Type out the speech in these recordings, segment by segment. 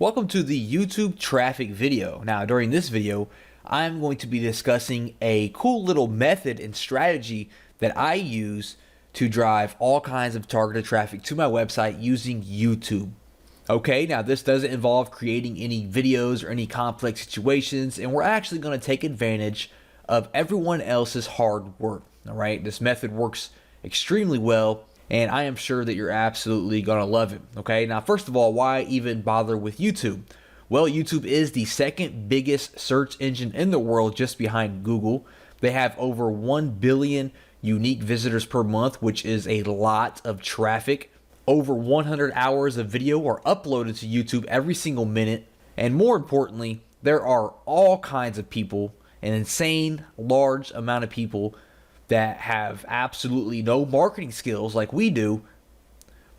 Welcome to the YouTube traffic video. Now, during this video, I'm going to be discussing a cool little method and strategy that I use to drive all kinds of targeted traffic to my website using YouTube. Okay, now this doesn't involve creating any videos or any complex situations, and we're actually going to take advantage of everyone else's hard work. All right, this method works extremely well, and I am sure that you're absolutely gonna love it. Okay, now first of all, why even bother with YouTube? Well, YouTube is the second biggest search engine in the world, just behind Google. They have over 1 billion unique visitors per month, which is a lot of traffic. Over 100 hours of video are uploaded to YouTube every single minute, and more importantly, there are all kinds of people, an insane large amount of people that have absolutely no marketing skills like we do,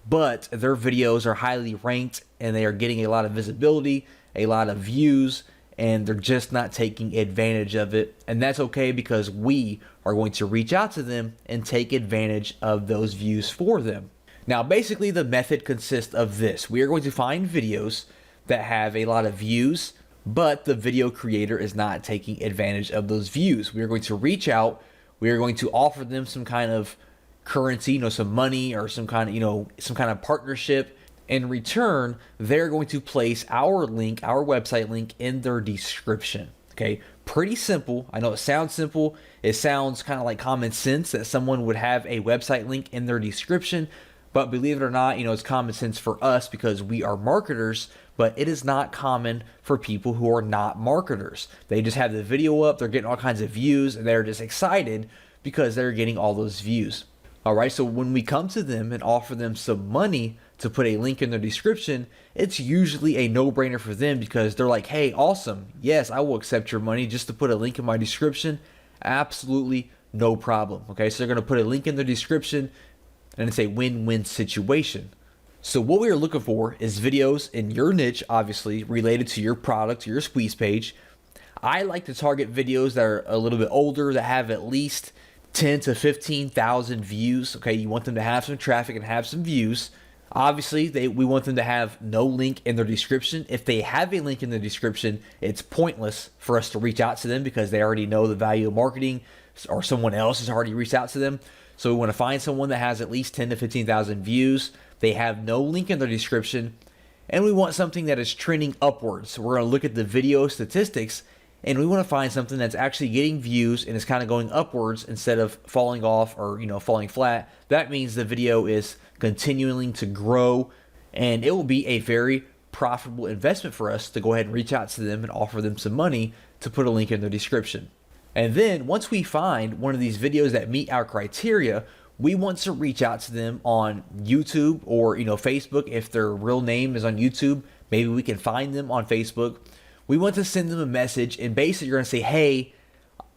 but their videos are highly ranked and they are getting a lot of visibility, a lot of views, and they're just not taking advantage of it. And that's okay, because we are going to reach out to them and take advantage of those views for them. Now, basically the method consists of this. We are going to find videos that have a lot of views, but the video creator is not taking advantage of those views. We are going to reach out. We are going to offer them some kind of currency, some money or some kind of partnership. In return, they're going to place our link, our website link, in their description. Okay, pretty simple. I know it sounds simple. It sounds kind of like common sense that someone would have a website link in their description, but believe it or not, it's common sense for us because we are marketers, but it is not common for people who are not marketers. They just have the video up, they're getting all kinds of views, and they're just excited because they're getting all those views. All right, so when we come to them and offer them some money to put a link in their description, it's usually a no-brainer for them because they're like, hey, awesome, yes, I will accept your money just to put a link in my description. Absolutely no problem. Okay, so they're gonna put a link in their description, and it's a win-win situation. So what we are looking for is videos in your niche, obviously related to your product, your squeeze page. I like to target videos that are a little bit older, that have at least 10 to 15,000 views. Okay, you want them to have some traffic and have some views. Obviously, we want them to have no link in their description. If they have a link in the description, it's pointless for us to reach out to them because they already know the value of marketing, or someone else has already reached out to them. So we want to find someone that has at least 10 to 15,000 views. They have no link in their description, and we want something that is trending upwards. So we're going to look at the video statistics, and we want to find something that's actually getting views and is kind of going upwards instead of falling off or falling flat. That means the video is continuing to grow, and it will be a very profitable investment for us to go ahead and reach out to them and offer them some money to put a link in their description. And then once we find one of these videos that meet our criteria, we want to reach out to them on YouTube or Facebook. If their real name is on YouTube, maybe we can find them on Facebook. We want to send them a message, and basically you're going to say, hey,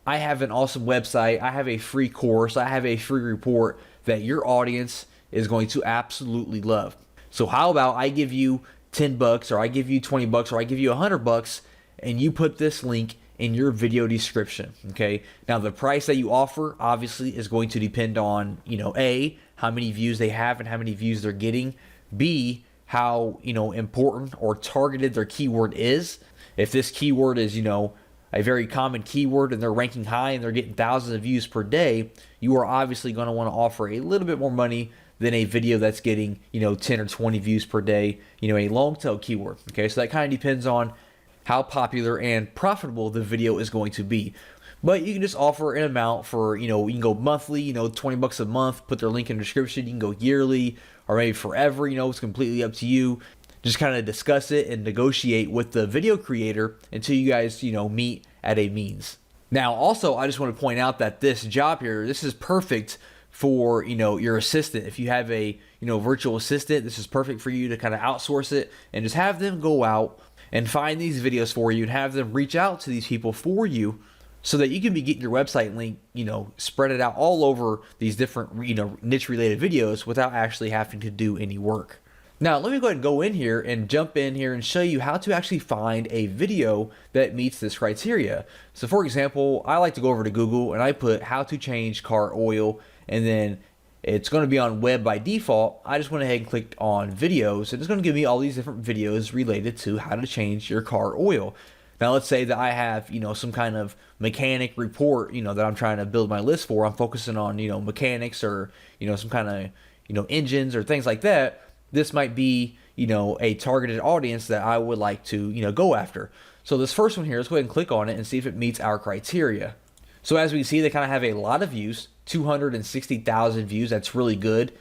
I have an awesome website, I have a free course, I have a free report that your audience is going to absolutely love. So how about I give you $10, or I give you $20, or I give you $100, and you put this link in your video description. Okay, now the price that you offer obviously is going to depend on A, how many views they have and how many views they're getting, B, how important or targeted their keyword is. If this keyword is a very common keyword and they're ranking high and they're getting thousands of views per day, you are obviously going to want to offer a little bit more money than a video that's getting 10 or 20 views per day, a long tail keyword. Okay, so that kind of depends on how popular and profitable the video is going to be. But you can just offer an amount for, you can go monthly, $20 a month, put their link in the description. You can go yearly or maybe forever, it's completely up to you. Just kind of discuss it and negotiate with the video creator until you guys, meet at a means. Now, also, I just want to point out that this job here, this is perfect for, your assistant. If you have a, virtual assistant, this is perfect for you to kind of outsource it and just have them go out and find these videos for you and have them reach out to these people for you so that you can be getting your website link, spread it out all over these different, niche related videos without actually having to do any work. Now, let me go ahead and go in here and jump in here and show you how to actually find a video that meets this criteria. So for example, I like to go over to Google and I put how to change car oil, and then it's going to be on web by default, I just went ahead and clicked on videos, and it's going to give me all these different videos related to how to change your car oil. Now, let's say that I have, some kind of mechanic report, that I'm trying to build my list for. I'm focusing on, mechanics or, some kind of, engines or things like that. This might be, a targeted audience that I would like to, go after. So this first one here, let's go ahead and click on it and see if it meets our criteria. So as we see, they kind of have a lot of views, 260,000 views. That's really good.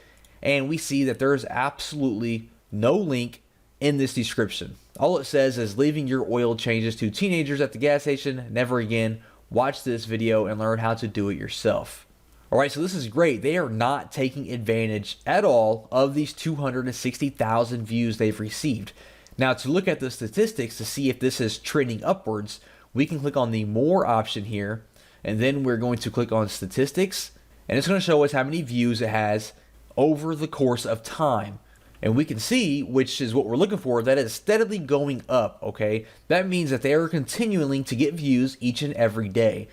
And we see that there's absolutely no link in this description. All it says is leaving your oil changes to teenagers at the gas station. Never again. Watch this video and learn how to do it yourself. All right, so this is great. They are not taking advantage at all of these 260,000 views they've received. Now, to look at the statistics to see if this is trending upwards, we can click on the more option here, and then we're going to click on statistics, and it's going to show us how many views it has over the course of time. And we can see, which is what we're looking for, that it's steadily going up, okay? That means that they are continuing to get views each and every day.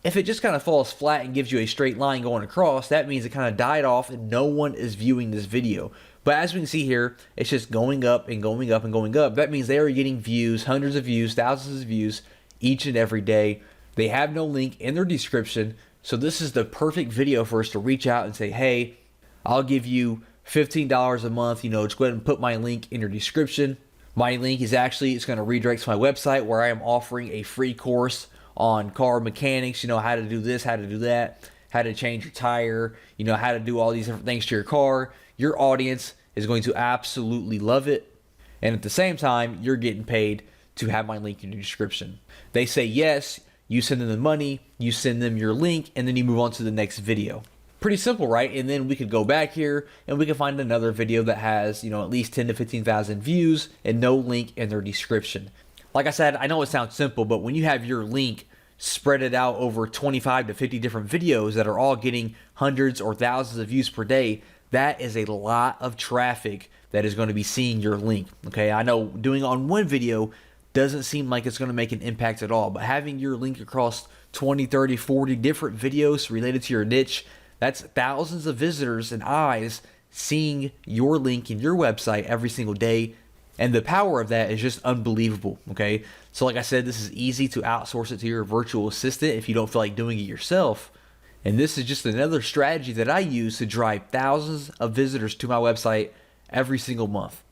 If it just kind of falls flat and gives you a straight line going across, that means it kind of died off and no one is viewing this video. But as we can see here, it's just going up and going up and going up. That means they are getting views, hundreds of views, thousands of views each and every day. They have no link in their description. So this is the perfect video for us to reach out and say, hey, I'll give you $15 a month, just go ahead and put my link in your description. My link is it's going to redirect to my website where I am offering a free course on car mechanics, how to do this, how to do that, how to change your tire, how to do all these different things to your car. Your audience is going to absolutely love it. And at the same time, you're getting paid to have my link in your description. They say yes, you send them the money, you send them your link, and then you move on to the next video. Pretty simple, right? And then we could go back here and we can find another video that has, at least 10 to 15,000 views and no link in their description. Like I said, I know it sounds simple, but when you have your link spread it out over 25 to 50 different videos that are all getting hundreds or thousands of views per day, that is a lot of traffic that is going to be seeing your link. Okay, I know doing it on one video doesn't seem like it's going to make an impact at all, but having your link across 20, 30, 40 different videos related to your niche, that's thousands of visitors and eyes seeing your link in your website every single day. And the power of that is just unbelievable, okay? So like I said, this is easy to outsource it to your virtual assistant if you don't feel like doing it yourself. And this is just another strategy that I use to drive thousands of visitors to my website every single month.